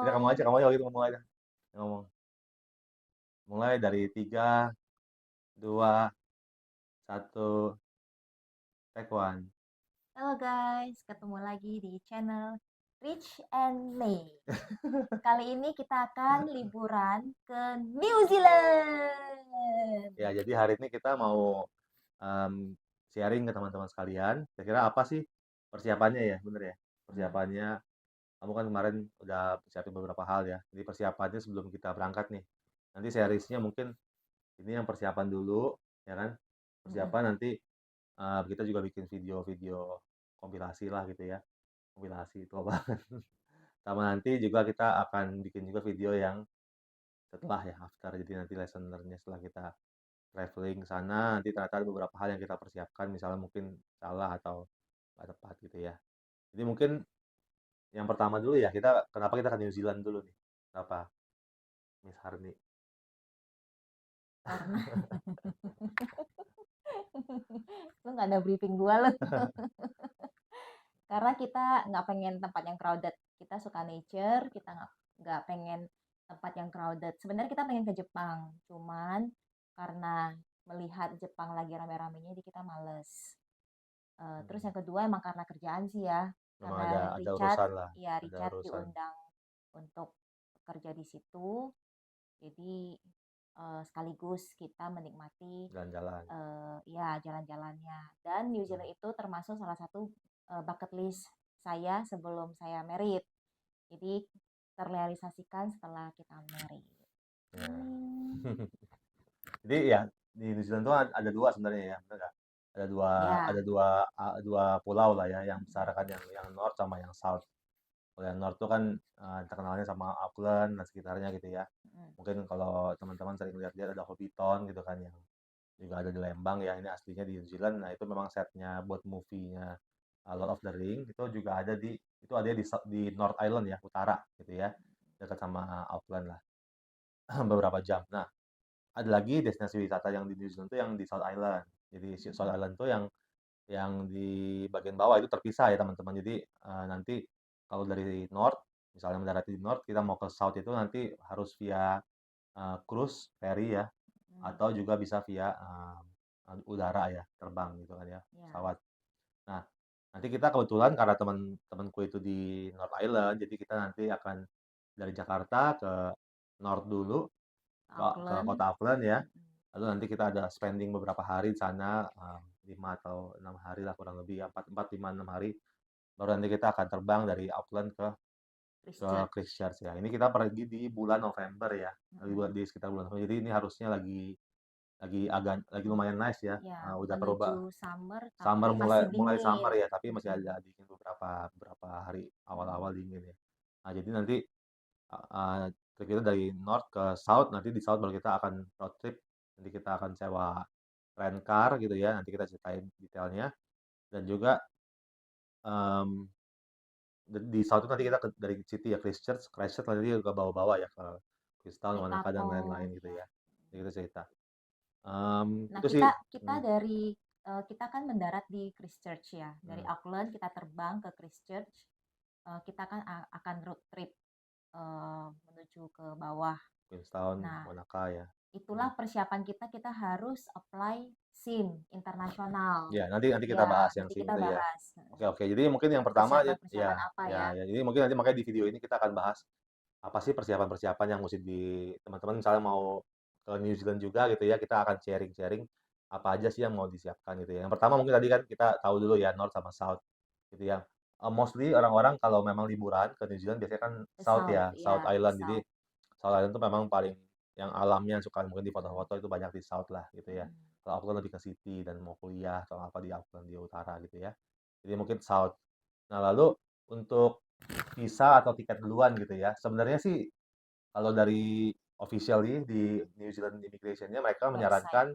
Udah kamu aja gitu ngomong aja. Ngomong. Mulai dari 3, 2, 1, take one. Halo guys, ketemu lagi di channel Rich and May. Kali ini kita akan liburan ke New Zealand. Ya, jadi hari ini kita mau sharing ke teman-teman sekalian. Kira-kira apa sih persiapannya ya, bener ya? Hmm, Persiapannya, kamu kan kemarin udah persiapin beberapa hal ya. Jadi persiapannya sebelum kita berangkat nih. Nanti seriesnya mungkin ini yang persiapan dulu, ya kan? mm-mm. Persiapan nanti kita juga bikin video-video kompilasi lah gitu ya. Kompilasi itu apa? Sama nanti juga kita akan bikin juga video yang setelah ya after. Jadi nanti lesson learn-nya setelah kita traveling ke sana, nanti ternyata ada beberapa hal yang kita persiapkan, misalnya mungkin salah atau nggak tepat gitu ya. Jadi mungkin yang pertama dulu ya, kenapa kita ke New Zealand dulu nih? Kenapa, Miss Harni? Karena lu nggak ada briefing gua loh. Karena kita nggak pengen tempat yang crowded. Kita suka nature, kita nggak pengen tempat yang crowded. Sebenarnya kita pengen ke Jepang, cuman karena melihat Jepang lagi rame-ramenya, jadi kita males. Terus Hmm, yang kedua emang karena kerjaan sih ya, memang karena ada urusan lah, ada Richard urusan diundang untuk kerja di situ, jadi sekaligus kita menikmati jalan-jalan. ya jalan-jalannya. Dan New Hmm, Zealand itu termasuk salah satu bucket list saya sebelum saya married. Jadi terrealisasikan setelah kita married. ya. Hmm, Jadi ya di New Zealand tuh ada dua sebenarnya ya, benar nggak? ya, Ada dua pulau lah ya, yang besar kan yang North sama yang South. Kalau yang North tuh kan terkenalnya sama Auckland dan sekitarnya gitu ya. mm, Mungkin kalau teman-teman sering lihat-lihat ada Hobbiton gitu kan yang juga ada di Lembang ya. Ini aslinya di New Zealand. Nah, itu memang setnya buat movie-nya Lord of the Ring. Itu juga ada di North Island ya, utara gitu ya. Dekat sama Auckland lah. Beberapa jam. Nah, ada lagi destinasi wisata yang di New Zealand tuh yang di South Island. Jadi South mm, Island tuh yang di bagian bawah itu terpisah ya teman-teman. Jadi nanti kalau dari North, misalnya mendarat di North, kita mau ke South itu nanti harus via cruise ferry ya, mm, atau juga bisa via udara ya, terbang gitu kan ya, ya, pesawat. Nah, nanti kita kebetulan karena teman-temanku itu di North Island, jadi kita nanti akan dari Jakarta ke North dulu, ke Auckland. kota Auckland ya. Mm, Lalu nanti kita ada spending beberapa hari di sana, 5 atau 6 hari lah kurang lebih, 4, 4, 5, 6 hari. Baru nanti kita akan terbang dari Auckland ke Christchurch. Christchurch ya. Ini kita pergi di bulan November ya, Mm, di sekitar bulan November. Jadi ini harusnya lagi lumayan nice ya. ya, Udah menuju perubah summer summer tapi mulai masih mulai dingin. summer ya, tapi masih Mm, ada dingin beberapa beberapa hari mm, awal-awal dingin ya. Nah, jadi nanti uh, trip kita dari North ke South, nanti di South baru kita akan road trip. Nanti kita akan sewa rent car gitu ya. Nanti kita ceritain detailnya. Dan juga em, di South itu nanti kita dari City ya Christchurch, Christchurch nanti ke bawah-bawah ya ke Queenstown, naik Wanaka dan kapal lain-lain gitu ya. ya. Jadi kita cerita. Nah, Itu sih. kita kita Hmm, dari kita kan mendarat di Christchurch ya. Dari hmm. Auckland kita terbang ke Christchurch. Kita kan akan road trip menuju ke bawah. Queenstown, Nah, Wanaka ya. itulah Hmm. persiapan kita. Kita harus apply SIM internasional. Ya, nanti kita bahas Ya, yang nanti SIM kita itu ya. bahas. Oke, oke. Jadi mungkin yang pertama ya, Persiapan-persiapan apa ya, ya? ya. Jadi mungkin nanti makanya di video ini kita akan bahas apa sih persiapan-persiapan yang mesti di teman-teman misalnya mau ke New Zealand juga gitu ya, kita akan sharing-sharing apa aja sih yang mau disiapkan gitu ya. Yang pertama mungkin tadi kan kita tahu dulu ya North sama South gitu ya. Mostly orang-orang kalau memang liburan ke New Zealand biasanya kan The South South, ya, South ya, the Island. Jadi South. South Island itu memang paling yang alamnya suka mungkin di Mm, foto-foto itu banyak di South lah gitu ya. mm, Kalau aku kan lebih ke city dan mau kuliah atau apa di Auckland di utara gitu ya. Jadi mungkin South. Nah, lalu untuk visa atau tiket duluan gitu ya. Sebenarnya sih kalau dari officially di New Zealand Immigration-nya mereka Website. menyarankan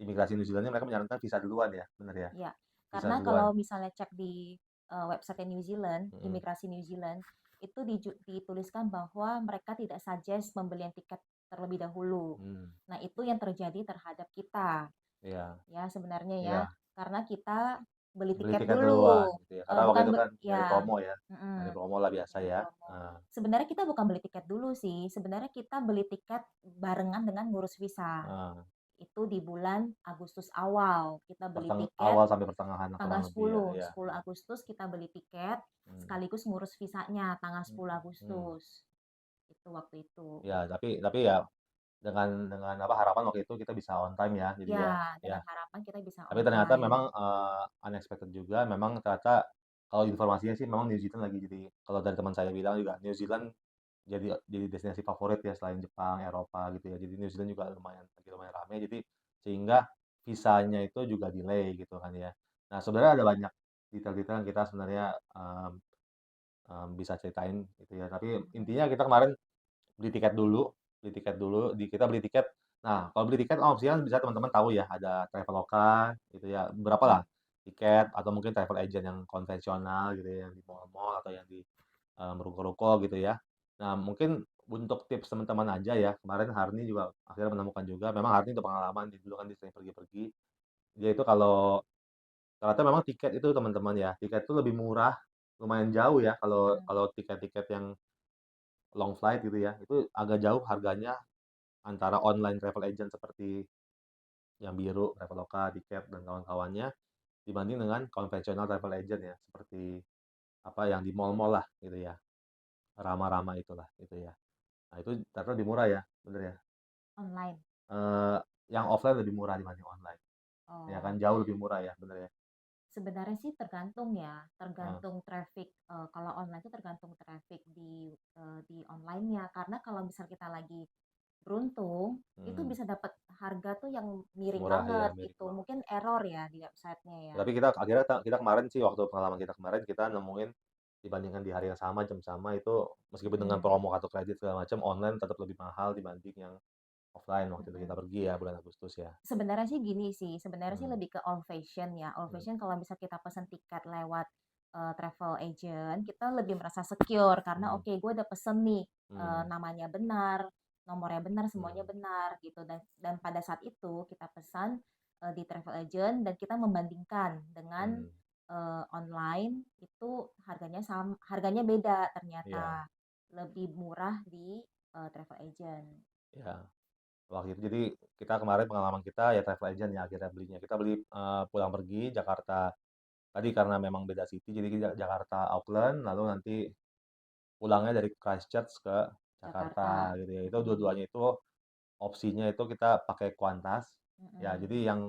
imigrasi New Zealand-nya mereka menyarankan visa duluan ya, benar ya? Ya, Visa karena duluan. kalau misalnya cek di website New Zealand, Mm-mm. imigrasi New Zealand, itu dituliskan bahwa mereka tidak suggest pembelian tiket terlebih dahulu. Hmm, Nah, itu yang terjadi terhadap kita, iya, ya sebenarnya ya, iya. karena kita beli beli tiket tiket duluan dulu, gitu ya, karena waktu bukan itu be kan nyari ya, promo ya, nyari mhm, promo lah biasa nyari ya, promo. heeh, Sebenarnya kita bukan beli tiket dulu sih, sebenarnya kita beli tiket barengan dengan ngurus visa. heeh, Itu di bulan Agustus awal, kita beli tiket awal sampai pertengahan kurang tanggal lebih ya, 10, iya, 10 Agustus kita beli tiket, mmm, sekaligus ngurus visanya tanggal 10 mhm, Agustus, itu waktu itu. ya tapi ya dengan apa, harapan waktu itu kita bisa on time ya, jadi Ya, ya, dengan harapan kita bisa tapi on ternyata time. memang, unexpected juga, memang ternyata kalau informasinya sih memang New Zealand lagi jadi kalau dari teman saya bilang juga New Zealand jadi destinasi favorit ya selain Jepang, Eropa gitu ya. Jadi New Zealand juga lumayan ramai, jadi sehingga visanya itu juga delay gitu kan ya. Nah, sebenarnya ada banyak detail-detail yang kita sebenarnya, bisa ceritain gitu ya, tapi Mhm, intinya kita kemarin beli tiket dulu, kita beli tiket. Nah, kalau beli tiket opsinya bisa teman-teman tahu ya, ada Traveloka gitu ya, beberapa lah mhm, tiket atau mungkin travel agent yang konvensional gitu ya, yang di mall-mall atau yang di, ruko-ruko gitu ya. Nah, mungkin untuk tips teman-teman aja ya, kemarin Harni juga akhirnya menemukan juga, memang Harni itu pengalaman dulu kan dia sering pergi-pergi, dia itu kalau ternyata memang tiket itu teman-teman ya, tiket itu lebih murah, lumayan jauh ya kalau mhm. kalau tiket-tiket yang long flight gitu ya, itu agak jauh harganya antara online travel agent seperti yang Biru, Traveloka, Tiket, dan kawan-kawannya, dibanding dengan konvensional travel agent ya, seperti apa yang di mall-mall lah gitu ya, Rama-Rama itulah gitu ya. Nah itu ternyata lebih murah ya, bener ya. Online? Eee, yang offline lebih murah dibanding online, ya kan, Oh, jauh lebih murah ya, bener ya? sebenarnya sih tergantung ya, Heeh, tergantung traffic, kalau online itu tergantung traffic di online-nya. Karena kalau misal kita lagi beruntung, itu mhm, bisa dapat harga tuh yang miring murah ya, banget miring gitu, banget. mungkin error ya di website-nya ya. Tapi kita akhirnya kita kemarin sih waktu pengalaman kita kemarin, kita nemuin dibandingkan di hari yang sama, jam sama itu meskipun dengan Mhm, promo kartu kredit segala macam, online tetap lebih mahal dibanding yang offline waktu itu kita mhm. pergi ya, bulan Agustus ya. Sebenarnya sih gini sih, sebenarnya sih Mmm, lebih ke old fashion ya. Old mhm, fashion kalau bisa kita pesan tiket lewat, travel agent, kita lebih merasa secure karena mhm, oke gue udah pesen nih, mmm, namanya benar, nomornya benar, semuanya mmm, benar gitu dan pada saat itu kita pesan, di travel agent dan kita membandingkan dengan, mhm, online itu harganya beda iya, ternyata, lebih murah di, travel agent. iya, waktu itu jadi kita kemarin pengalaman kita ya travel agent ya akhirnya belinya. Kita beli, pulang pergi Jakarta tadi karena memang beda city jadi Jakarta Auckland, lalu nanti pulangnya dari Christchurch ke Jakarta Jakarta, gitu ya. Itu mhm, dua-duanya itu opsinya itu kita pakai Qantas, ya mhm. jadi yang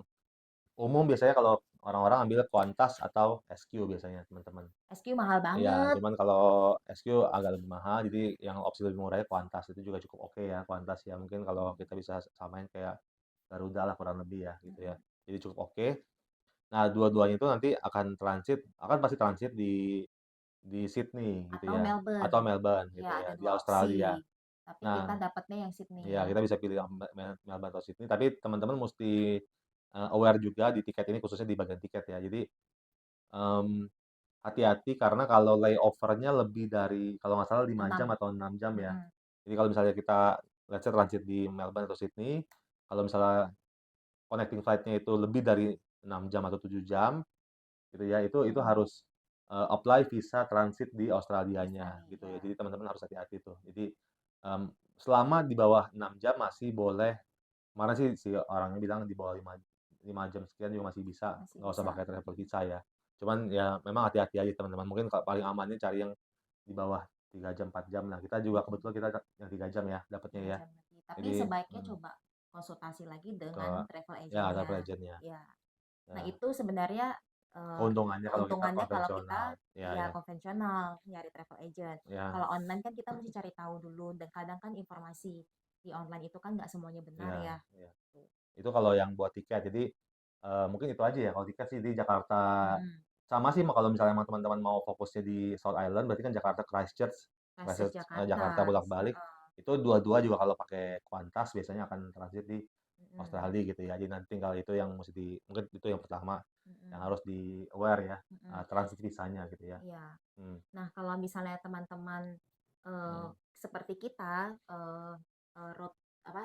umum biasanya kalau orang-orang ambil Qantas atau SQ biasanya teman-teman. SQ mahal Iya, banget. cuman kalau SQ agak lebih mahal, jadi yang opsi lebih murahnya Qantas, itu juga cukup oke ya Qantas ya, mungkin kalau kita bisa samain kayak Garuda lah kurang lebih ya, gitu ya. Mhm. Jadi cukup oke. Nah, dua-duanya itu nanti akan pasti transit di Sydney gitu Atau ya, atau Melbourne. Melbourne gitu Ya, ada ya, di 2 Australia. opsi. Tapi kita Nah, dapatnya yang Sydney ya ya. kita bisa pilih yang Melbourne atau Sydney, tapi teman-teman musti, aware juga di tiket ini khususnya di bagian tiket ya. Jadi, mmm hati-hati karena kalau layover-nya lebih dari kalau nggak salah 5 jam 6. atau 6 jam ya. Mhm. Jadi kalau misalnya kita let's say transit di Melbourne atau Sydney, kalau misalnya connecting flight-nya itu lebih dari 6 jam atau 7 jam gitu ya, itu Mhm. harus, apply visa transit di Di Australianya Australia, gitu ya. ya. Jadi teman-teman harus hati-hati tuh. Jadi, mmm, selama di bawah 6 jam masih boleh kemarin sih si orangnya bilang di bawah 5 jam sekian juga masih bisa, Masih nggak usah bisa. pakai travel Mhm. visa ya. Cuman ya memang hati-hati aja teman-teman, mungkin paling amannya cari yang di bawah 3 jam, 4 jam. Nah, kita juga Mhm. kebetulan kita yang 3 jam ya dapatnya 3 ya. jam lagi. Tapi Jadi sebaiknya coba konsultasi lagi ke dengan travel ya travel agent-nya. agent-nya. Ya. Nah, Ya, itu sebenarnya, eee, keuntungannya kalau kita keuntungannya kalau konvensional. kita Ya ya ya. konvensional, nyari travel agent. Ya Kalau online kan kita mesti cari tahu dulu dan kadang kan informasi di online itu kan nggak semuanya benar ya ya. ya. Tuh. Itu kalau yang buat tiket. Jadi, mungkin itu aja ya kalau tiket sih di Jakarta Mhm. sama sih kalau misalnya emang teman-teman mau fokusnya di South Island berarti kan Jakarta Christchurch, Kasih Jakarta Jakarta, bolak-balik. heeh, Itu dua-dua juga kalau pakai Qantas biasanya akan transit di mhm, Australia gitu ya. Jadi nanti tinggal itu yang mesti mungkin itu yang pertama yang mhm, harus di-aware ya, mhm, transit visanya gitu ya. iya. Mmm, Nah, kalau misalnya teman-teman, eee, mhm, seperti kita, road apa,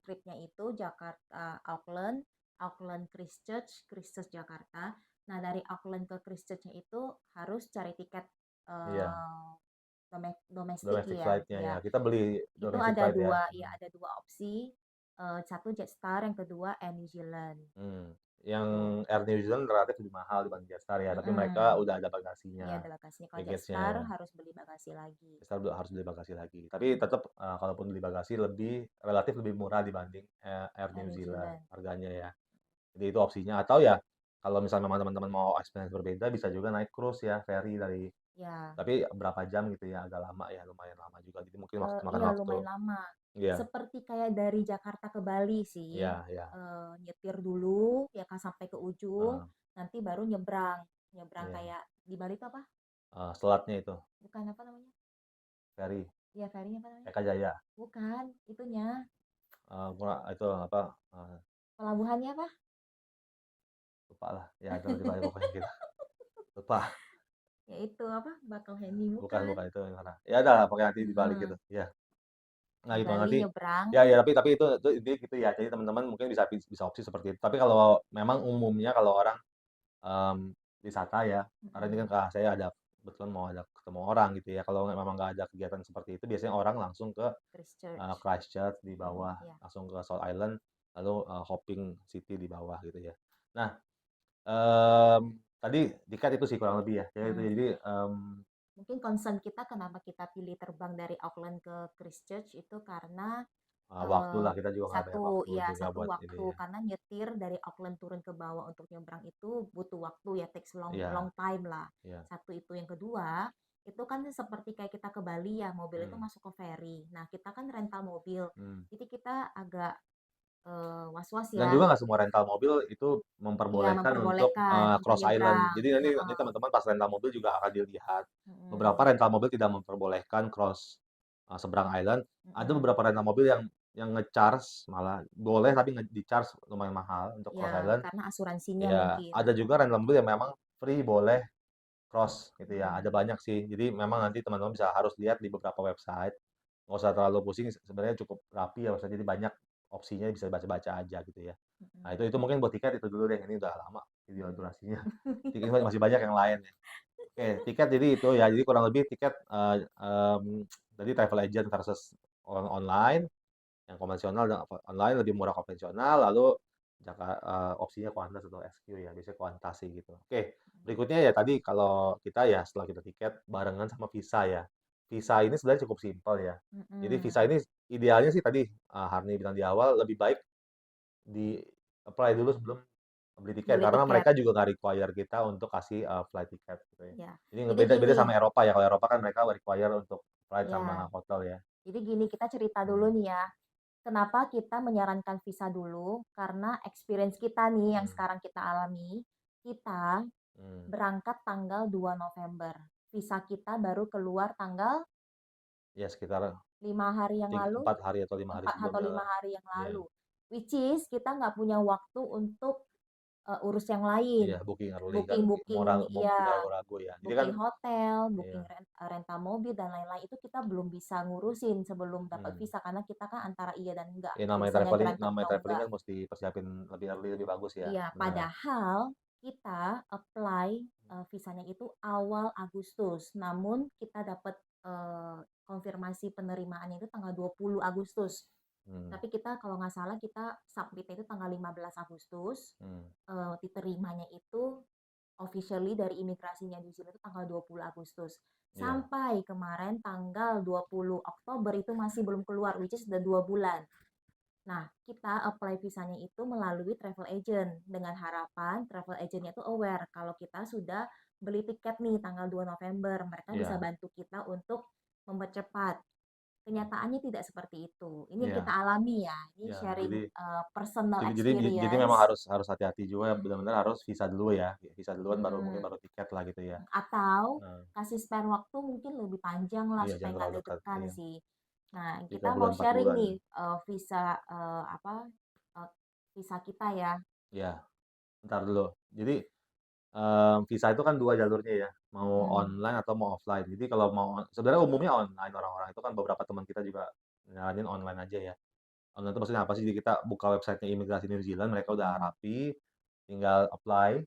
trip-nya itu Jakarta Auckland, Auckland Christchurch, Christchurch Jakarta. Nah, dari Auckland ke Christchurch-nya itu harus cari tiket, Iya, eee, domestik domestic ya, flight-nya ya. ya. Kita beli Itu domestic ada flight ya. 2 ya, ada 2 opsi, satu Jetstar, yang kedua Air New Zealand, Yang gitu. Air New Zealand relatif lebih mahal dibanding Jetstar ya, tapi mereka Mhm, udah ada iya bagasinya, ada bagasinya. Kalau baggage-nya Jetstar ya. harus beli bagasi lagi. Jetstar harus beli bagasi lagi. Tapi Mhm, tetap kalaupun beli bagasi relatif lebih murah dibanding Air Air New New Zealand Zealand. harganya ya. Jadi itu opsinya. Atau ya kalau misalnya memang teman-teman mau experience berbeda bisa juga naik cruise ya, ferry dari Ya, tapi berapa jam gitu ya, agak lama ya, lumayan lama juga. Jadi mungkin waktu makan iya waktu. lumayan lama. Iya, Seperti kayak dari Jakarta ke Bali sih, iya, iya. nyetir dulu ya kan sampai ke ujung, Heeh, nanti baru nyebrang. Nyebrang iya. kayak di Bali itu apa? Selatnya itu, Bukan apa namanya? ferry, Iya ferry apa namanya? Eka Jaya. Bukan, itunya. Itu apa, eee, Pelabuhannya apa? lupa lah, ya itu di Bali pokoknya gitu. Lupa, Ya itu apa? Bakauheni bukan bukan? bukan itu yang sana. Ya udah pokoknya nanti di Bali Heeh. gitu, iya. Nah Di itu Bali nanti nyebrang. ya ya tapi itu intinya gitu ya. Jadi teman-teman mungkin bisa opsi seperti itu. Tapi kalau memang umumnya kalau orang, mmm, wisata ya, karena ini kan Mhm, saya kebetulan mau ada ketemu orang gitu ya. Kalau memang nggak ada kegiatan seperti itu biasanya orang langsung ke, Christchurch. Christchurch di Mhm, bawah, iya. langsung ke South Island, lalu, hopping city di bawah gitu ya. Nah, mmm, tadi tiket itu sih kurang lebih ya. Ya itu Mhm. jadi, Mungkin concern kita kenapa kita pilih terbang dari Auckland ke Christchurch itu karena waktulah kita juga nggak banyak satu waktu ya juga satu buat ini waktu ya. karena nyetir dari Auckland turun ke bawah untuk nyebrang itu butuh waktu ya takes long long Iya, time lah. iya, Satu itu yang kedua itu kan seperti kayak kita ke Bali ya mobil itu mmm, masuk ke ferry. Nah kita kan rental mobil mmm. jadi kita agak was-was Dan ya. juga nggak semua rental mobil itu Iya memperbolehkan untuk, memperbolehkan untuk cross island. nyebrang. Jadi nanti Heeh. teman-teman pas rental mobil juga akan dilihat, beberapa Mhm. rental mobil tidak memperbolehkan seberang island. Ada Mhm. beberapa rental mobil yang nge-charge malah boleh tapi di-charge lumayan mahal untuk cross Ya island. karena asuransinya Ya, mungkin. ada juga rental mobil yang memang free boleh cross gitu ya, ada Mhm. banyak sih. Jadi memang nanti teman-teman harus lihat di beberapa website, nggak usah terlalu pusing, sebenarnya cukup rapi ya website, jadi banyak opsinya bisa baca-baca aja gitu ya. Nah Mhm. itu mungkin buat tiket itu dulu deh, ini udah lama video Mhm. durasinya. Tiket masih banyak yang lain ya. Oke, tiket jadi itu ya, jadi kurang lebih tiket, tadi travel agent versus online, yang konvensional dan online lebih murah konvensional, lalu opsinya Qantas atau SQ ya, biasanya Qantas sih gitu. Oke, berikutnya ya tadi kalau kita ya setelah kita tiket barengan sama visa ya. Visa ini sebenarnya cukup simpel ya. Jadi visa Mhm. ini idealnya sih tadi, Harni bilang di awal lebih baik di-apply dulu sebelum beli tiket, Beli karena tiket, mereka juga nggak require kita untuk kasih, flight tiket gitu ya. ya. Jadi Jadi beda beda gini, sama Eropa ya, kalau Eropa kan mereka require untuk flight ya. sama hotel ya. Jadi gini kita cerita dulu Hmm, nih ya. Kenapa kita menyarankan visa dulu? Karena experience kita nih yang hmm, sekarang kita alami, kita hmm. berangkat tanggal 2 November. Visa kita baru keluar tanggal Ya sekitar 5 hari yang lalu, 4 hari atau 5 hari 4 atau sebelumnya lima lah. hari yang Iya, lalu. Which is kita nggak punya waktu untuk urus yang iya, lain. booking early kan, Booking-booking mau ya, booking ragu-ragu ya. Jadi kan booking hotel, iya, booking rental mobil dan lain-lain itu kita belum bisa ngurusin sebelum dapat mmm, visa karena kita kan antara iya dan enggak, ya visanya granted namanya atau traveling enggak. kan mesti persiapin lebih early, lebih bagus ya, Iya, benar. padahal kita apply visanya itu awal Agustus, namun kita dapat konfirmasi penerimaannya itu tanggal 20 Agustus. Mmm, Tapi kita kalau nggak salah kita submit itu tanggal 15 Agustus, mmm, diterimanya itu officially dari imigrasinya di sini itu tanggal 20 Agustus. iya, Sampai kemarin tanggal 20 Oktober itu masih belum keluar, which is udah 2 bulan. Nah, kita apply visanya itu melalui travel agent dengan harapan travel agentnya itu aware kalau kita sudah beli tiket nih tanggal 2 November. Mereka bisa iya, bantu kita untuk mempercepat. Kenyataannya tidak seperti itu. Ini yang kita iya, alami ya. Ini iya. sharing Jadi personal jadi memang experience. harus hati-hati juga, benar-benar harus visa dulu ya, visa duluan baru mungkin Mm-mm. baru tiket lah gitu ya. Atau Heeh, kasih spare waktu mungkin lebih panjang lah iya supaya jangan nggak terlalu dekat, deg-degan iya, sih. Nah, 3 kita mau bulan, 4 sharing bulan. nih visa apa eh, visa kita ya. Iya, entar dulu. Jadi visa itu kan 2 jalurnya ya, mau Mm-mm. online atau mau offline. Jadi kalau mau sebenarnya umumnya online orang-orang itu kan beberapa teman kita juga nyaranin online aja ya. Online itu maksudnya apa sih? Jadi kita buka websitenya imigrasi New Zealand, mereka udah Mm-mm. rapi, tinggal apply,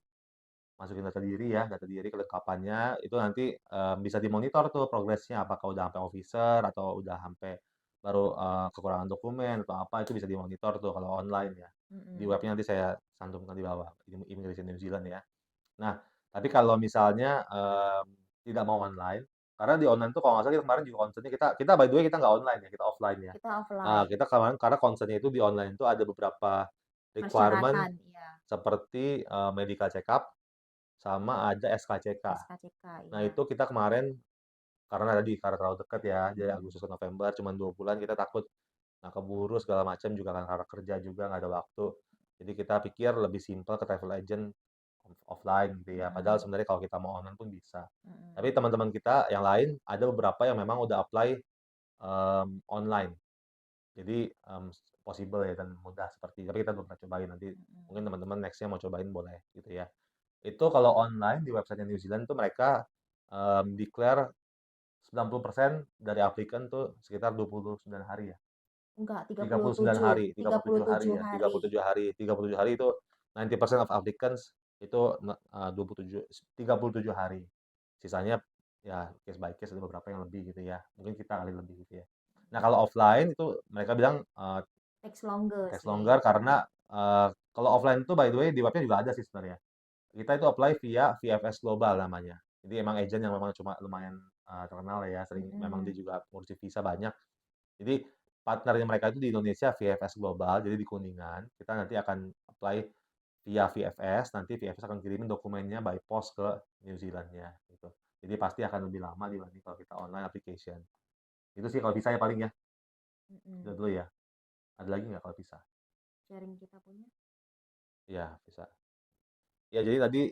masukin data diri kelengkapannya, itu nanti, bisa dimonitor tuh progresnya, apakah udah sampai officer atau udah sampai baru, kekurangan dokumen atau apa, itu bisa dimonitor tuh kalau online ya. Di Mhm. webnya nanti saya cantumkan di bawah, Immigration New Zealand ya. Nah, tapi kalau misalnya, tidak mau online, karena di online tuh kalau nggak salah kita kemarin juga concern-nya kita kita by the way kita nggak online ya, kita offline ya. Kita offline, Kita kemarin karena concern-nya itu di online itu ada beberapa requirement persyaratan, iya, seperti, medical check up sama ada SKCK. SKCK, Nah, iya. itu kita kemarin karena terlalu dekat ya, jadi Mhm. Agustus ke November cuma 2 bulan, kita takut nggak keburu segala macam juga kan karena kerja juga nggak ada waktu. Jadi kita pikir lebih simpel ke travel agent offline gitu ya, padahal Mhm. sebenarnya kalau kita mau online pun bisa. Tapi Mhm. teman-teman kita yang lain ada beberapa yang memang udah apply, online. Jadi, possible ya dan mudah tapi kita belum pernah cobain, nanti Mhm. mungkin teman-teman next-nya mau cobain boleh gitu ya. Itu kalau online di website New Zealand tuh mereka, declare 90% dari aplikasi tuh sekitar 29 hari ya? Enggak, 39 hari, tiga tiga puluh puluh tujuh hari tujuh ya, hari. 37 hari itu 90% of applicants itu 37 hari. Sisanya ya case by case ada beberapa yang lebih gitu ya, mungkin kita kali lebih gitu ya. Nah kalau offline itu mereka bilang, Takes longer takes sih. longer karena, kalau offline itu by the way di webnya juga ada sih sebenarnya. Kita itu apply via VFS Global namanya. Jadi emang agent yang memang cuma lumayan, terkenal ya, sering memang dia Mhm. juga ngurusin visa banyak. Jadi partnernya mereka itu di Indonesia VFS Global, jadi di Kuningan. Kita nanti akan apply via VFS, nanti VFS akan kirimin dokumennya by post ke New Zealand-nya gitu. Jadi pasti akan lebih lama dibanding kalau kita online application. Itu sih kalau bisa ya paling ya. Itu Mhm. dulu ya. Ada lagi nggak kalau bisa? Sharing kita punya. Ya, bisa. Ya, jadi tadi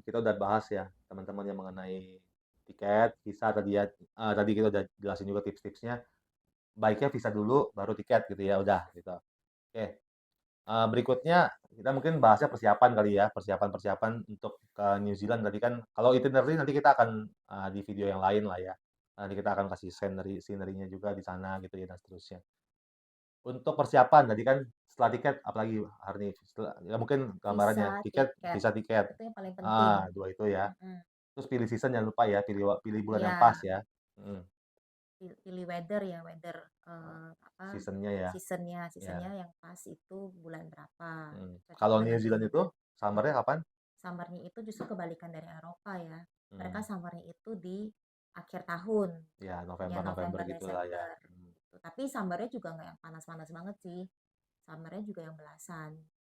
kita udah bahas ya teman-teman yang mengenai tiket, visa tadi ya. Tadi kita udah jelasin juga tips-tipsnya. Baiknya visa dulu, baru tiket gitu ya. Udah gitu. Oke. Berikutnya kita mungkin bahasnya persiapan kali ya, persiapan-persiapan untuk ke New Zealand tadi kan kalau itinerary nanti kita akan di video yang lain lah ya. Nanti kita akan kasih scenery-nya juga di sana gitu ya dan seterusnya. Untuk persiapan tadi kan setelah tiket apalagi Harni? Setelah ya mungkin Visa, gambarannya tiket, tiket. visa tiket. Itu yang paling penting. Dua itu ya. Mhm. Terus pilih season jangan lupa ya, pilih bulan yang pas Iya, ya. Mhm. pilih weather ya, weather, apa, Seasonnya ya. seasonnya Ya. seasonnya yang pas itu bulan berapa, Kalau cocoknya New dengan New Zealand itu Zealand. summernya kapan? Summer-nya itu justru kebalikan dari Eropa ya. Mereka Hmm. summer-nya itu di akhir tahun, Ya ya November November November, gitulah ya. Desember gitu. Tapi summer-nya juga nggak yang panas-panas banget sih. Summer-nya juga yang belasan.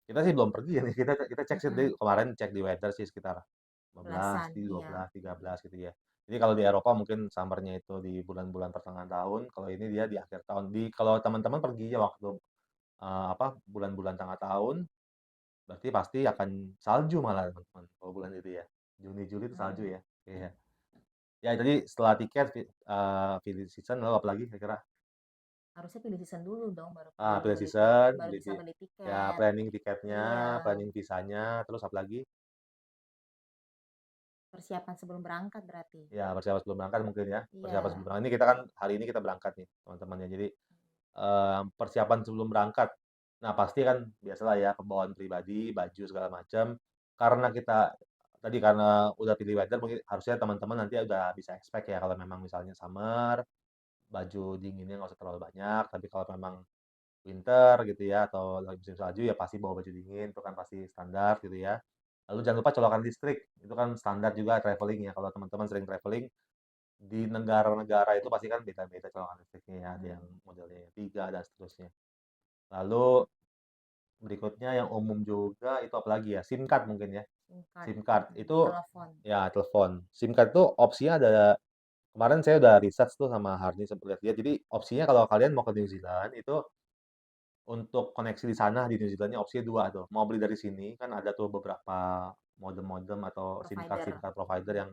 Kita sih belum pergi ya nih. Kita cek sih Mm-mm, kemarin cek di weather sih sekitar 15, belasan, di iya. 12, Mm-mm, 13 gitu ya. Jadi kalau di Eropa mungkin summernya itu di bulan-bulan pertengahan tahun, kalau ini dia di akhir tahun. Kalau teman-teman pergi ya waktu apa bulan-bulan tengah tahun, berarti pasti akan salju malah teman-teman. Kalau bulan itu ya, Juni Juli itu salju mm-mm. ya. Iya. Ya tadi setelah tiket, pilih season lalu apa lagi kira-kira? Harusnya pilih season dulu dong, baru pilih Pilih beli season, baru bisa beli ya tiket. planning tiketnya, Iya, planning visanya, terus apa lagi? persiapan sebelum berangkat berarti. Ya, persiapan sebelum berangkat mungkin ya. Persiapan sebelum Iya. berangkat. Ini kita kan hari ini kita berangkat nih, teman-teman ya. Jadi, persiapan sebelum berangkat. Nah, pasti kan biasalah ya pembawaan pribadi, baju segala macam. Karena kita tadi karena udah pilih weather mungkin harusnya teman-teman nanti udah bisa expect ya kalau memang misalnya summer, baju dinginnya nggak usah terlalu banyak. Tapi kalau memang winter gitu ya atau lagi musim salju ya pasti bawa baju dingin, itu kan pasti standar gitu ya. Lalu jangan lupa colokan listrik, itu kan standar juga traveling ya. Kalau teman-teman sering traveling, di negara-negara itu pasti kan beda-beda colokan listriknya ya, ada yang Mm, modelnya yang 3 dan seterusnya. Lalu berikutnya yang umum juga itu apalagi ya, SIM card mungkin ya. SIM card, SIM card itu telepon. ya telepon. SIM card itu opsinya ada kemarin saya udah research tuh sama Harni sempat lihat-lihat. Jadi opsinya kalau kalian mau ke New Zealand itu untuk koneksi di sana di New Zealand opsinya dua tuh. Mau beli dari sini kan ada tuh beberapa modem-modem atau SIM Provider. card provider Mm, yang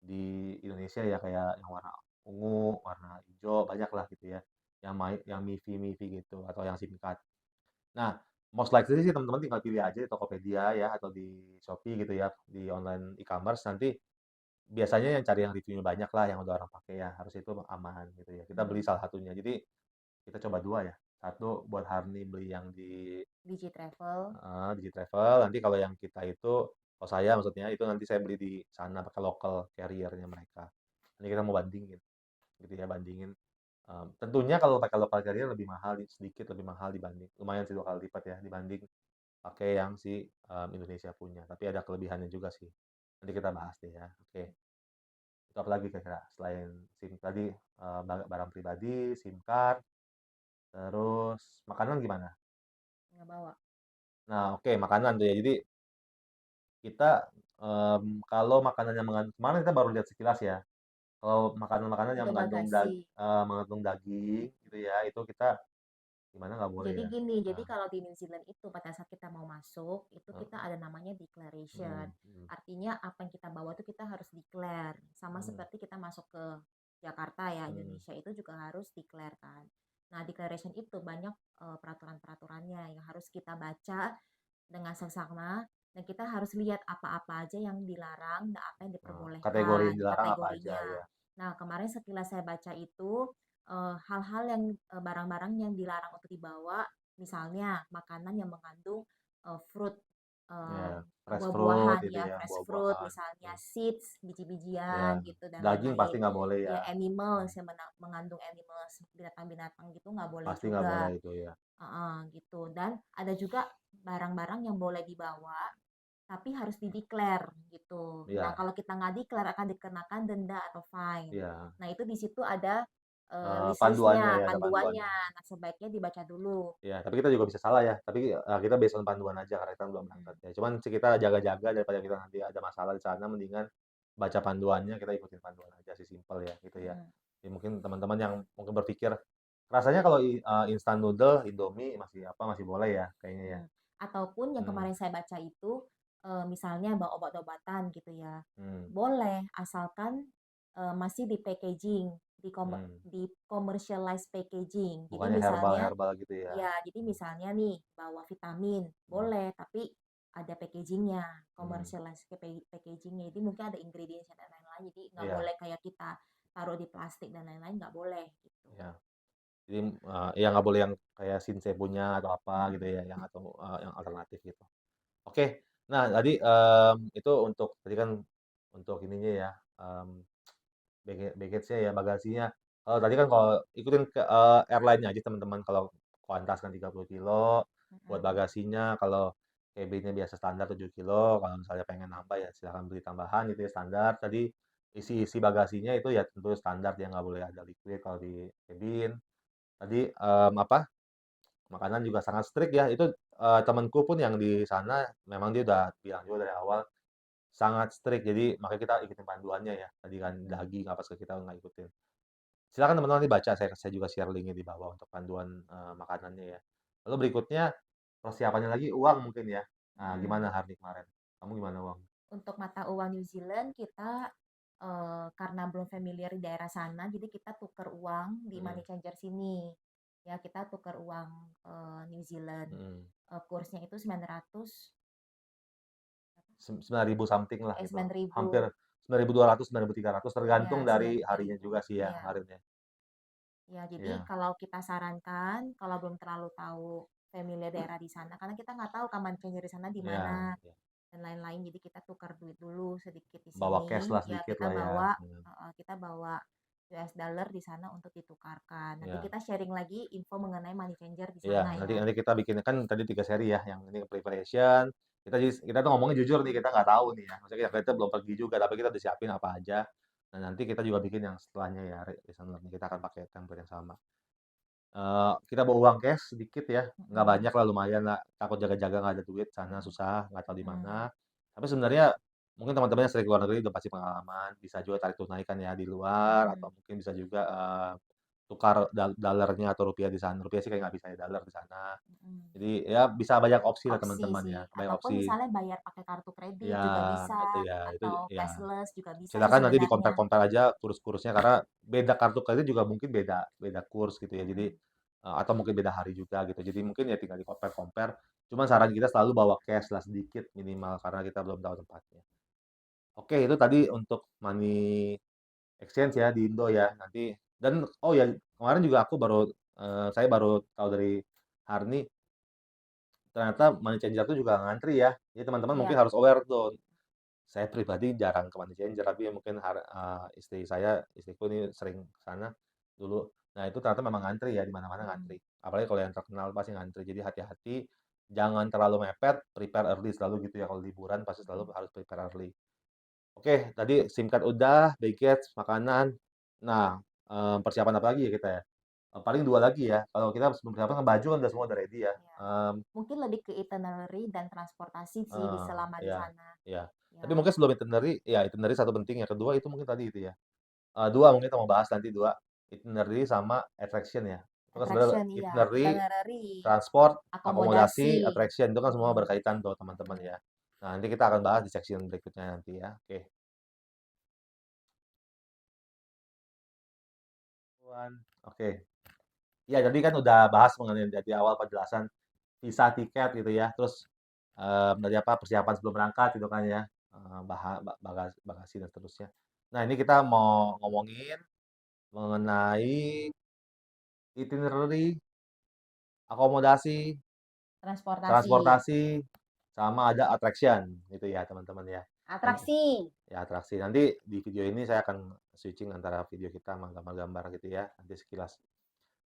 di Indonesia ya kayak yang warna ungu, warna hijau, banyak lah gitu ya. Yang MiFi gitu atau yang SIM card. Nah, most likely sih teman-teman tinggal pilih aja di Tokopedia ya atau di Shopee gitu ya, di online e-commerce nanti biasanya yang cari yang reviewnya banyak lah yang udah orang pakai ya, harus itu aman gitu ya. Kita beli mm. salah satunya. Jadi kita coba dua ya. Satu buat Harni beli yang di Digi Travel. Digitravel, nanti kalau yang kita itu Kalau saya maksudnya itu nanti saya beli di sana pakai local carrier-nya mereka. Nanti kita mau bandingin gitu ya, bandingin, tentunya kalau pakai local carrier lebih mahal sedikit lebih mahal dibanding lumayan sih 2 kali lipat ya dibanding pakai yang si, Indonesia punya, tapi ada kelebihannya juga sih. Nanti kita bahas deh ya, oke. Itu apalagi kira-kira selain SIM tadi, barang pribadi, SIM card, terus makanan gimana? nggak bawa. Nah, oke makanan tuh ya. Jadi kita, kalau makanan yang kemarin kita baru lihat sekilas ya, kalau makanan-makanan yang Untuk bagasi. mengandung daging gitu ya, itu kita gimana nggak boleh Jadi ya. gini, jadi Nah, kalau di New Zealand itu pada saat kita mau masuk, itu kita heeh, ada namanya declaration. mhm mhm Artinya apa yang kita bawa itu kita harus declare. Sama mhm seperti kita masuk ke Jakarta ya, mhm, Indonesia itu juga harus declare kan. Nah, declaration itu banyak peraturan-peraturannya yang harus kita baca dengan seksama dan kita harus lihat apa-apa aja yang dilarang dan apa yang kategori yang diperbolehkan, dilarang apa aja kategorinya. ya? Nah, kemarin sekilas saya baca itu hal-hal yang barang-barang yang dilarang untuk dibawa, misalnya makanan yang mengandung fruit, Ya, eee, fresh fruit buah-buahan itu ya, ya, fresh fruit, buah-buahan, misalnya mhm, seeds, iya. biji-bijian gitu dan Daging pasti lain-lain. nggak boleh ya? Ya, Mhm, animals yang mengandung animals, binatang-binatang gitu nggak boleh pasti nggak boleh juga. itu ya. Heeh, gitu. Dan ada juga barang-barang yang boleh dibawa, tapi harus di-declare gitu. Nah, Iya kalau kita nggak declare akan dikenakan denda atau fine. iya, Nah, itu di situ ada panduannya list-listnya, ya, ada panduannya. panduannya. Nah, sebaiknya dibaca dulu. Ya, tapi kita juga bisa salah ya. Tapi kita based on panduan aja karena kita belum berangkat Mm, ya. Cuman sih kita jaga-jaga daripada kita nanti ada masalah di sana, mendingan baca panduannya, kita ikutin panduan aja sih simpel ya gitu ya. mm, Jadi mungkin teman-teman yang mungkin berpikir rasanya kalau instant noodle, Indomie masih apa masih boleh ya kayaknya ya. mm. Ataupun yang Hmm, kemarin saya baca itu, misalnya bawa obat-obatan gitu ya. hmm, Boleh, asalkan masih di packaging, hmm. di commercialized packaging. Jadi Bukannya misalnya herbal-herbal gitu ya. ya, jadi Hmm, misalnya nih bawa vitamin, hmm, boleh, tapi ada packagingnya, hmm. commercialized packagingnya. Jadi mungkin ada ingredients dan lain-lain. Jadi nggak Iya, boleh kayak kita taruh di plastik dan lain-lain, nggak boleh gitu. iya. Jadi ya nggak boleh yang kayak Sinse punya atau apa gitu Mm-mm. ya, yang atau yang alternatif gitu. Oke. Nah, tadi, itu untuk tadi kan untuk ininya ya, mmm, baggage-nya ya, bagasinya. Kalau tadi kan kalau ikutin ke airline-nya aja teman-teman, kalau Qantas kan 30 kilo, buat Mm-mm. bagasinya kalau cabin-nya biasa standar 7 kilo, kalau misalnya pengen nambah ya silakan beli tambahan gitu ya, standar. Tadi isi-isi bagasinya itu ya tentu standar ya, nggak boleh ada liquid kalau di cabin. Tadi, apa, makanan juga sangat strict ya, itu, temenku pun yang di sana memang dia udah bilang juga dari awal, sangat strict, jadi makanya kita ikutin panduannya ya, tadi kan Mm-mm. daging apa kita nggak ikutin. Silakan teman-teman nanti baca, saya juga share link-nya di bawah untuk panduan, makanannya ya. Lalu berikutnya, persiapannya lagi uang mungkin ya. Nah, Mm-mm. gimana Hardik kemarin? Kamu gimana uang? Untuk mata uang New Zealand kita karena belum familiar di daerah sana, jadi kita tukar uang di money Mhm changer sini. Ya, kita tukar uang New Zealand. mhm. Kursnya itu 900 9.000 something lah gitu, 9.000. hampir 9.200, 9.300 Ya, tergantung dari harinya 9.000. juga sih ya Ya. kemarin ya. Ya, jadi Iya kalau kita sarankan, kalau belum terlalu tahu familiar daerah di sana, karena kita nggak tahu kapan changer di sana di iya mana iya. dan lain-lain. Jadi kita tukar duit dulu sedikit di Bawa sini. cash lah Ya, sedikit lah ya, kita bawa US dollar di sana untuk ditukarkan. Nanti iya. kita sharing lagi info mengenai money changer di Iya, sana nanti ya. nanti kita bikin kan tadi 3 seri ya, yang ini preparation, kita tuh ngomongnya jujur nih, kita nggak tahu nih ya, maksudnya kita belum pergi juga, tapi kita udah siapin apa aja. Nah, nanti kita juga bikin yang setelahnya ya, lesson learn kita akan pakai template yang sama. Kita bawa uang cash sedikit ya, nggak Mm-mm, banyak lah, lumayan lah, takut jaga-jaga nggak ada duit sana mm-mm, susah, nggak tahu di mm-mm, mana. Tapi sebenarnya mungkin teman-teman yang sering ke luar negeri udah pasti pengalaman, bisa juga tarik tunai kan ya di luar, atau mm-mm, mungkin bisa juga, tukar dalarnya atau rupiah di sana. Rupiah sih kayak nggak bisa ya, dalar di sana. mm-mm. Jadi ya bisa banyak opsi lah Opsi teman-teman sih. ya, banyak Ataupun opsi. misalnya bayar pakai kartu kredit Ya, juga bisa, itu ya, itu atau ya. cashless juga bisa sih Silakan nanti sebenarnya. di-compare-compare aja kurs-kursnya karena beda kartu kredit juga mungkin beda beda kurs gitu ya. Jadi Mm-mm, atau mungkin beda hari juga gitu. Jadi mungkin ya tinggal di-compare-compare. Cuman saran kita selalu bawa cash lah sedikit minimal karena kita belum tahu tempatnya. Oke, itu tadi untuk money exchange ya di Indo ya. Nanti dan oh ya kemarin juga saya baru tahu dari Harni ternyata money changer itu juga ngantri ya. Jadi teman-teman mungkin iya, harus aware tuh. Saya pribadi jarang ke Money Changer, tapi mungkin istriku ini sering ke sana dulu. Nah, itu ternyata memang ngantri ya, di mana-mana Mhm, ngantri. Apalagi kalau yang terkenal pasti ngantri. Jadi hati-hati, jangan terlalu mepet, prepare early selalu gitu ya. Kalau liburan pasti selalu mhm. harus prepare early. Oke, tadi SIM card udah, baggage, makanan. Nah, persiapan apa lagi ya kita ya? Paling 2 lagi ya. Kalau kita sebelum persiapan kan baju kan udah semua udah ready ya. Iya. Mungkin lebih ke itinerary dan transportasi sih di Eh, selama di ya, sana, ya. Tapi ya. mungkin sebelum itinerary, ya itinerary satu penting. Yang kedua itu mungkin tadi itu ya. Dua mungkin kita mau bahas nanti dua. Itinerary sama attraction ya. Itu kan sebenarnya Attraction iya, itinerary, itinerary, transport, akomodasi, akomodasi, attraction itu kan semua mhm, berkaitan tuh teman-teman mhm. ya. Nah, nanti kita akan bahas di section berikutnya nanti ya. Oke. Oke. Ya, jadi kan udah bahas mengenai dari awal penjelasan visa, tiket gitu ya. Terus dari apa persiapan sebelum berangkat gitu kan ya. Bagasi dan seterusnya. Nah, ini kita mau ngomongin mengenai itinerary, akomodasi, Transportasi, transportasi, sama ada attraction gitu ya, teman-teman ya. Nanti atraksi, ya atraksi. Nanti di video ini saya akan switching antara video kita sama gambar-gambar gitu ya, nanti sekilas.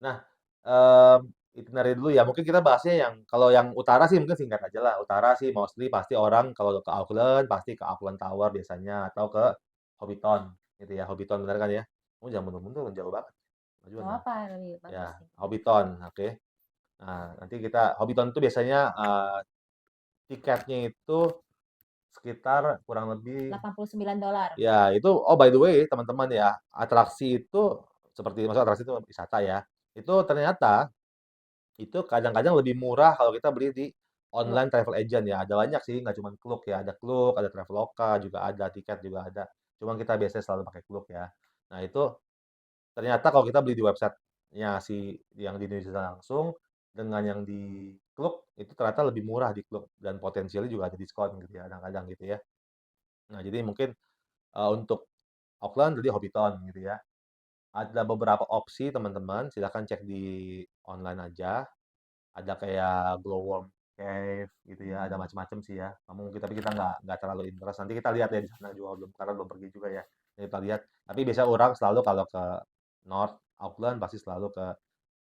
Nah, itinerary dulu ya, mungkin kita bahasnya yang kalau yang utara sih mungkin singkat aja lah. Utara sih mostly pasti orang kalau ke Auckland, pasti ke Auckland Tower biasanya atau ke Hobbiton gitu ya. Hobbiton bener kan ya? Oh, jangan mundur-mundur, jauh banget. Majuan nggak dong. apa lebih bagus Ya, nih. Hobbiton, oke. Nah, nanti kita Hobbiton itu biasanya tiketnya itu sekitar kurang lebih $89. ya itu oh by the way teman-teman ya, atraksi itu seperti maksud atraksi itu wisata ya. Itu ternyata itu kadang-kadang lebih murah kalau kita beli di Klub, online travel agent ya. Ada banyak sih, nggak cuma Klook ya. Ada Klook, ada Traveloka juga ada, tiket juga ada. Cuman kita biasanya selalu pakai Klook ya. Nah, itu ternyata kalau kita beli di websitenya si yang di Indonesia langsung dengan yang di Klook itu ternyata lebih murah di Klook dan potensialnya juga ada diskon gitu ya, kadang-kadang gitu ya. Nah, jadi mungkin untuk Auckland jadi Hobbiton gitu ya. Ada beberapa opsi teman-teman, silakan cek di online aja. Ada kayak Glowworm Cave gitu ya, ada mhm, macam-macam sih ya. Kamu mungkin tapi kita nggak terlalu interest. Nanti kita lihat ya di sana juga belum karena belum pergi juga ya. Nanti kita lihat. Tapi biasanya orang selalu kalau ke North Auckland pasti selalu ke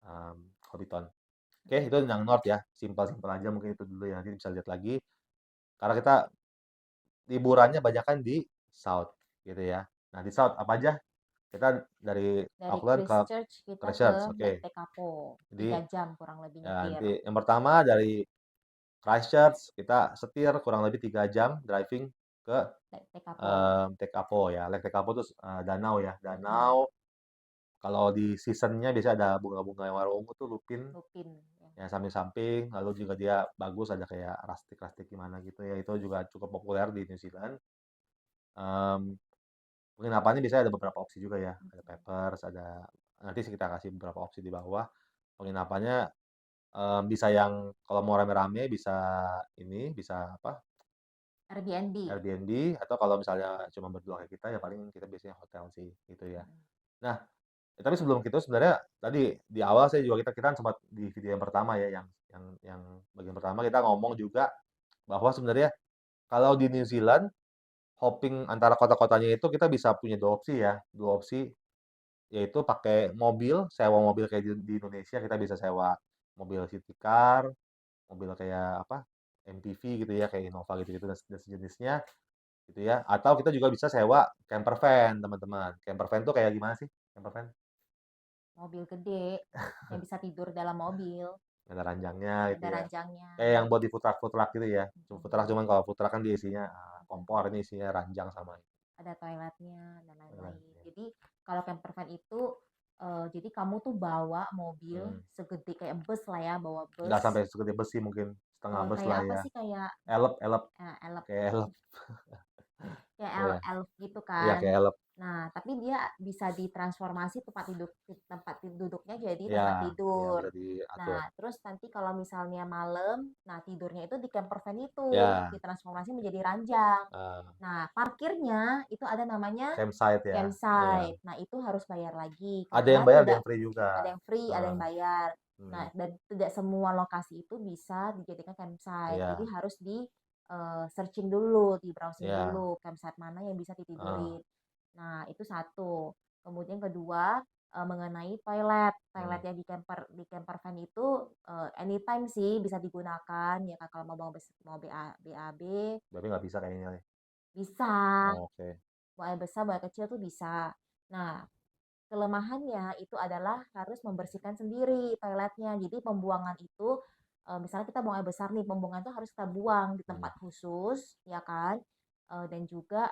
um, Hobbiton. Oke, itu mhm. yang North ya. Simpel-simpel aja mungkin itu dulu ya. Nanti bisa lihat lagi. Karena kita liburannya banyak kan di South gitu ya. Nah, di South apa aja? Kita dari Dari Auckland ke Christchurch kita ke Christchurch. Oke. Lake Tekapo, Jadi 3 jam kurang lebih ya nyetir. nanti yang pertama dari Christchurch kita setir kurang lebih 3 jam driving ke Lake Tekapo, Tekapo ya. Lake Tekapo itu danau ya. mhm, Danau kalau di seasonnya biasanya ada bunga-bunga yang warna ungu tuh lupin Lupin, ya. ya samping-samping. Lalu juga dia bagus ada kayak rustic-rustic gimana gitu ya. Itu juga cukup populer di New Zealand. Em, Penginapannya biasanya ada beberapa opsi juga ya. Ada Mhm. Peppers, ada nanti kita kasih beberapa opsi di bawah. Penginapannya bisa yang kalau mau rame-rame bisa ini bisa apa Airbnb, Airbnb atau kalau misalnya cuma berdua kayak kita ya paling kita biasanya hotel sih gitu ya. mhm. Nah, tapi sebelum itu sebenarnya tadi di awal saya juga kita kita kan sempat di video yang pertama ya yang bagian pertama kita ngomong juga bahwa sebenarnya kalau di New Zealand hopping antara kota-kotanya itu kita bisa punya dua opsi ya. Dua opsi yaitu pakai mobil, sewa mobil kayak di Indonesia kita bisa sewa mobil city car, mobil kayak apa? MPV gitu ya, kayak Innova gitu-gitu dan sejenisnya gitu ya. Atau kita juga bisa sewa camper van, teman-teman. Camper van tuh kayak gimana sih? Camper van? Mobil gede yang bisa tidur dalam mobil, Ada ranjangnya gitu ada ya. ranjangnya, Kayak yang buat di food truck gitu ya. Cuma food truck mhm, cuman kalau food truck kan dia isinya mhm. kompor, ini isinya ranjang sama Ada toiletnya dan ini. lain-lain. Jadi kalau camper van itu jadi kamu tuh bawa mobil Hmm. segede kayak bus lah ya, bawa Nggak bus. sampai segede besi mungkin setengah bus Kayak lah apa ya. sih kayak Elep, elep kayak elep. kayak Iya, elf gitu iya kan. kayak elep. Nah, tapi dia bisa ditransformasi tempat duduknya jadi Ya, tempat ya tidur. bisa diatur. Nah, terus nanti kalau misalnya malam, nah tidurnya itu di camper van itu Ya, ditransformasi menjadi ranjang. eh, Nah, parkirnya itu ada namanya campsite ya. Iya. campsite. Nah, itu harus bayar lagi Ada yang karena bayar, ada tidak yang free juga. ada yang free, ada Heeh, yang bayar. hmm, Nah, dan tidak semua lokasi itu bisa dijadikan campsite. Jadi iya. harus di searching dulu, di-browsing Iya, dulu campsite mana yang bisa heeh, ditidurin. Nah, itu satu. Kemudian kedua, mengenai toilet. mmm, Toilet yang di camper van itu, anytime sih bisa digunakan ya Kak, kalau mau BAB berarti nggak bisa kayaknya ya? bisa, Oh, oke, mau air besar, mau air kecil tuh bisa. Nah, kelemahannya itu adalah harus membersihkan sendiri toiletnya. Jadi pembuangan itu, misalnya kita buang air besar nih, pembuangan itu harus kita buang di mhm, tempat khusus, ya kan? Dan juga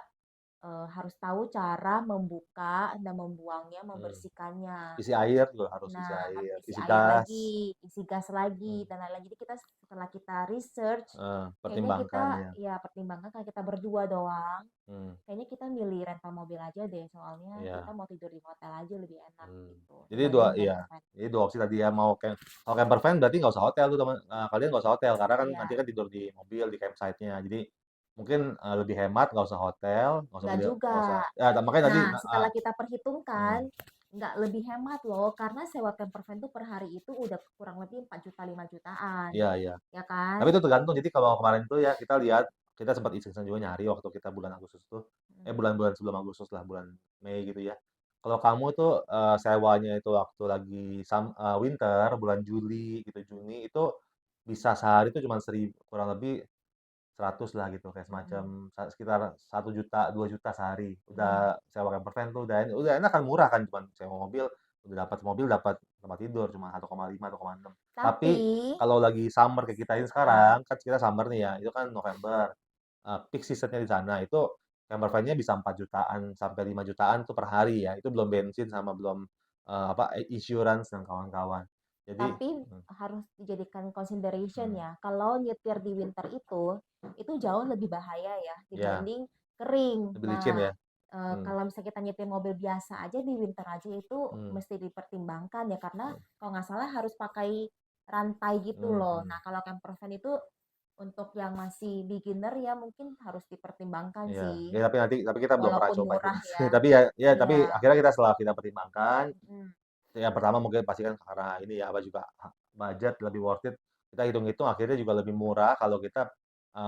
harus tahu cara membuka dan membuangnya, mmm, membersihkannya. isi air juga harus isi Nah, harus air, isi isi air gas, lagi, isi gas lagi, mmm, dan lain-lain. Jadi kita setelah kita research, kayaknya kita pertimbangkan ya, ya pertimbangkan kalau kita berdua doang, mmm, kayaknya kita milih rental mobil aja deh. Soalnya kita iya. mau tidur di hotel aja lebih enak Mmm, gitu jadi dibanding camper van. jadi 2 opsi tadi ya, mau kalau camper van berarti nggak usah hotel tuh kalian nggak usah hotel karena kan nanti Iya, kan tidur di mobil, di campsite-nya. Jadi mungkin, lebih hemat nggak usah hotel, nggak juga. nggak usah ya makanya tadi Nah, heeh, setelah kita mmm, perhitungkan, nggak lebih hemat loh, karena sewa camper van tuh per hari itu udah kurang lebih 4 juta 5 jutaan, iya iya. ya Tapi kan? itu tergantung, jadi kalau kemarin tuh ya kita lihat, kita sempat iseng-iseng juga nyari waktu kita bulan Agustus tuh, Mhm, bulan-bulan sebelum Agustus lah, bulan Mei gitu ya. Kalau kamu tuh, sewanya itu waktu lagi winter, bulan Juli gitu, Juni, itu bisa sehari itu cuman kurang lebih 100 lah gitu, kayak semacam mhm, sekitar 1 juta 2 juta sehari. mhm. Udah sewa camper van tuh udah enak kan, murah kan, cuman sewa mobil, udah dapat mobil, dapat tempat tidur cuma 1,5, 1,6. Tapi Tapi kalau lagi summer kayak kita ini heeh, sekarang, kan kita summer nih ya, itu kan November, peak season-nya di sana itu camper van-nya bisa 4 jutaan sampai 5 jutaan tuh per hari ya, itu belum bensin sama belum, insurance dan kawan-kawan. Jadi tapi harus dijadikan consideration mhm, ya, kalau nyetir di winter itu jauh lebih bahaya ya iya, dibanding kering. lebih licin Nah, ya, mmm, kalau misalnya kita nyetir mobil biasa aja di winter aja itu mmm, mesti dipertimbangkan ya, karena mhm, kalau nggak salah harus pakai rantai gitu mmm, loh. mhm. Nah, kalau camper van itu untuk yang masih beginner ya mungkin harus dipertimbangkan Iya, sih, ya tapi kita belum pernah walaupun coba itu murah Mas. ya. Tapi tapi Iya, akhirnya kita setelah kita pertimbangkan, mhm, yang pertama mungkin pasti kan karena ini ya, apa juga, budget lebih worth it, kita hitung-hitung akhirnya juga lebih murah kalau kita,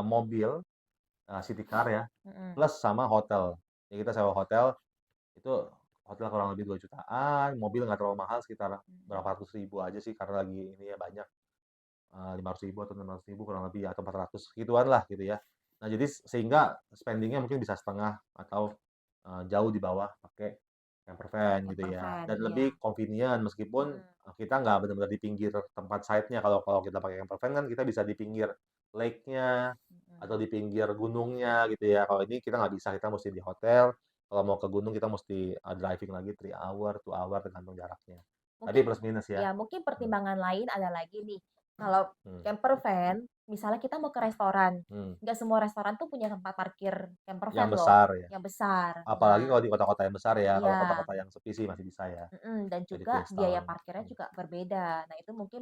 mobil, city car ya, mhm, plus sama hotel. Jadi kita sewa hotel, itu hotel kurang lebih 2 jutaan, mobil nggak terlalu mahal sekitar mhm. berapa ratus ribu aja sih karena lagi ini ya banyak. 500 ribu atau 600 ribu kurang lebih atau 400 gituan lah gitu ya. Nah jadi sehingga spending-nya mungkin bisa setengah atau, jauh di bawah pakai camper van gitu Camper ya, van, dan iya, lebih convenient meskipun, mhm, kita nggak benar-benar di pinggir tempat site-nya, kalau kalau kita pakai camper van kan kita bisa di pinggir lake-nya atau mhm. di pinggir gunungnya gitu ya, kalau ini kita nggak bisa, kita mesti di hotel, kalau mau ke gunung kita mesti, driving lagi 3 hour, 2 hour tergantung jaraknya. Tapi Mungkin plus minus ya. ya mungkin Mmm, pertimbangan lain ada lagi nih, kalau mmm, camper van, misalnya kita mau ke restoran, mmm. nggak semua restoran tuh punya tempat parkir camper Yang van loh, besar ya? yang besar. Apalagi Nah kalau di kota-kota yang besar ya, kalau iya, kota-kota yang sepi sih masih bisa ya, dan kayak di juga biaya Queenstown. parkirnya Mhm. juga berbeda. Nah itu mungkin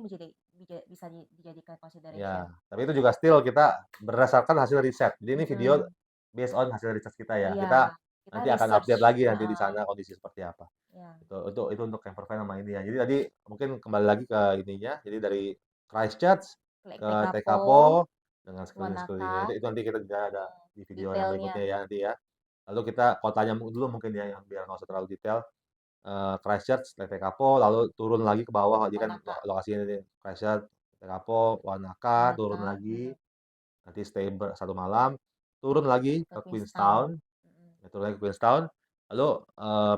bisa dijadikan Iya, consideration. tapi itu juga still kita berdasarkan hasil riset. Jadi ini video Mhm, based on hasil riset kita ya. iya, Kita kita nanti akan research update lagi nanti di heeh, sana kondisi seperti apa. iya, Itu untuk camper van sama ini ya. Jadi tadi mungkin kembali lagi ke ininya, jadi dari Christchurch Lake ke Tekapo, Tekapo dengan Wanaka, sekeliling-sekelilingnya itu nanti kita juga ada mhm, di video yang detailnya, berikutnya ya nanti ya. Lalu kita kotanya dulu mungkin ya yang biar nggak usah terlalu detail. Christchurch, Lete Kapo, lalu turun lagi ke bawah, jadi kan Wanaka lokasinya ini Christchurch, Lete Kapo, Wanaka, turun Wanaka, lagi, mhm, nanti stay 1 malam, turun lagi ke ke Queenstown, Queenstown, mhm, ya turun lagi ke Queenstown, lalu,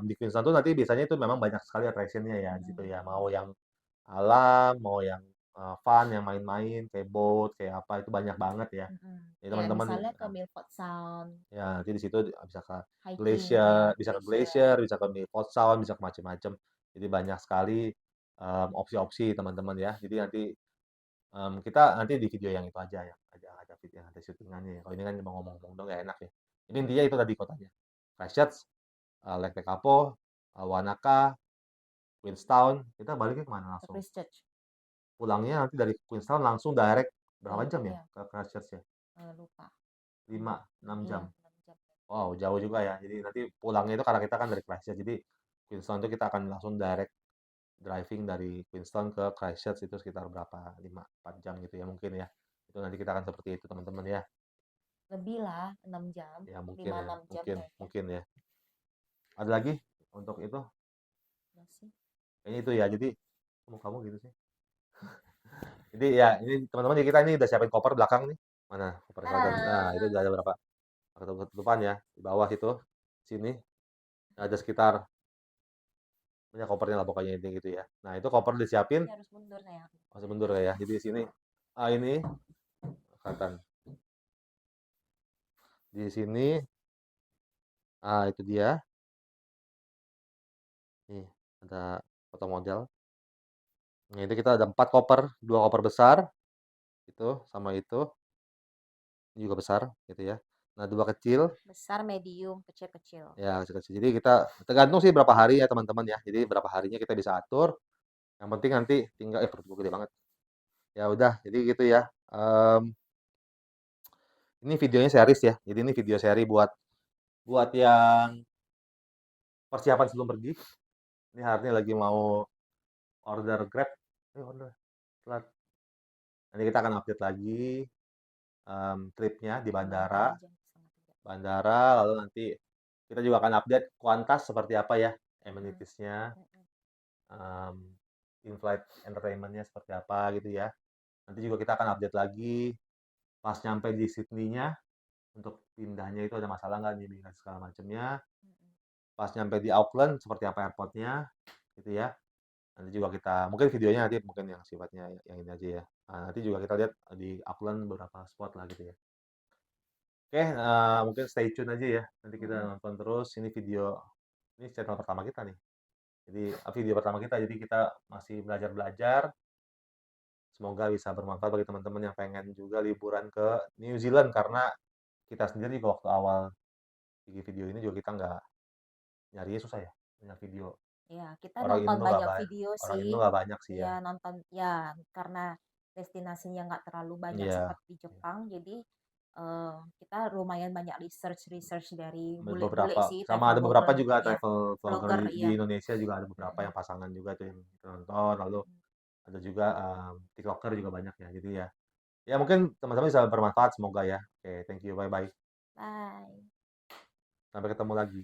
di Queenstown tuh nanti biasanya itu memang banyak sekali attraction-nya ya di situ mhm, ya, mau yang alam, mau yang, fun, yang main-main, kayak boat, kayak apa, itu banyak banget ya. mhm. Jadi Kayak teman-teman misalnya ke Milford Sound, ya nanti di situ hiking ya, bisa ke glacier, glacier, bisa ke Milford Sound, bisa ke macam-macam. Jadi banyak sekali, opsi-opsi teman-teman ya. Jadi nanti, kita nanti di video yang itu aja, yang ada video yang ada syuting-annya ya. Kalau ini kan cuma ngomong-ngomong doang nggak enak ya. Ini intinya itu tadi kotanya. Christchurch, Lake Tekapo, Wanaka, Queenstown, kita baliknya ke mana ke langsung? Christchurch, Pulangnya nanti dari Queenstown langsung direct berapa jam ya iya, ke Christchurch ya? lupa, 5, 6 iya jam? 6 jam, Wow, jauh juga ya. Jadi nanti pulangnya itu karena kita kan dari Christchurch, jadi Queenstown itu kita akan langsung direct driving dari Queenstown ke Christchurch itu sekitar berapa, 5, 4 jam gitu ya mungkin ya. Itu nanti kita akan seperti itu teman-teman ya. Lebih lah, 6 jam, Ya mungkin 5, ya, 6 jam mungkin kayaknya. mungkin ya. Ada lagi untuk itu? Iya sih. Kayaknya itu ya. Jadi kamu gitu sih. Jadi ya ini teman-teman kita ini udah siapin koper belakang nih. Mana koper selatan? Nah, itu Ah, udah ada berapa? Tutupan ya di bawah situ. Sini ada sekitar banyak kopernya lah pokoknya ini gitu ya. Nah, itu koper disiapin, ini harus mundur sayang. masih mundur ya. Jadi di sini ini kelihatan. Di sini itu dia. Nih, ada foto model. Nah, itu kita ada 4 koper, 2 koper besar itu sama itu ini juga besar gitu ya. Nah, 2 kecil Besar, medium, kecil-kecil. ya kecil-kecil. Jadi kita tergantung sih berapa hari ya teman-teman ya. Jadi berapa harinya kita bisa atur. Yang penting nanti tinggal perut gue gede banget. Ya udah, jadi gitu ya. Ini videonya series ya. Jadi ini video seri buat buat yang persiapan sebelum pergi. Ini hari ini lagi mau order Grab. Order telat. Nanti kita akan update lagi tripnya di Jam bandara. berapa nih? Jam setengah 3. Bandara, lalu nanti kita juga akan update kuantas seperti apa ya, Hmm. amenities-nya, Mm-mm. um, in-flight entertainment-nya seperti apa gitu ya. Nanti juga kita akan update lagi pas nyampe di Sydney-nya untuk pindahnya itu ada masalah nggak nih dengan segala macamnya. Mm-mm. Pas nyampe di Auckland seperti apa airportnya gitu ya. Nanti juga kita mungkin videonya nanti mungkin yang sifatnya yang ini aja ya. Nah, nanti juga kita lihat di Auckland beberapa spot lah gitu ya. Oke, mungkin stay tune aja ya. Nanti kita Mm-mm. nonton terus. Ini channel pertama kita nih. Jadi video pertama kita. Jadi kita masih belajar-belajar. Semoga bisa bermanfaat bagi teman-teman yang pengen juga liburan ke New Zealand karena kita sendiri juga waktu awal bikin video ini juga kita nggak nyarinya susah ya banyak video. Ya, kita Orang nonton Indo nggak banyak banyak, video orang Indo sih. nggak banyak sih ya. Ya, nonton ya karena destinasinya nggak terlalu banyak Iya. seperti Jepang, jadi kita lumayan banyak research dari bule-bule Beberapa sih, sama travel ada beberapa blogger, juga ya, travel vlogger vlogger, di ya. Indonesia juga ada beberapa Mm-mm. yang pasangan juga tuh yang kita nonton lalu Mm-mm. ada juga TikToker juga banyak ya jadi ya ya mungkin teman-teman bisa bermanfaat semoga ya oke thank you bye bye Bye. sampai ketemu lagi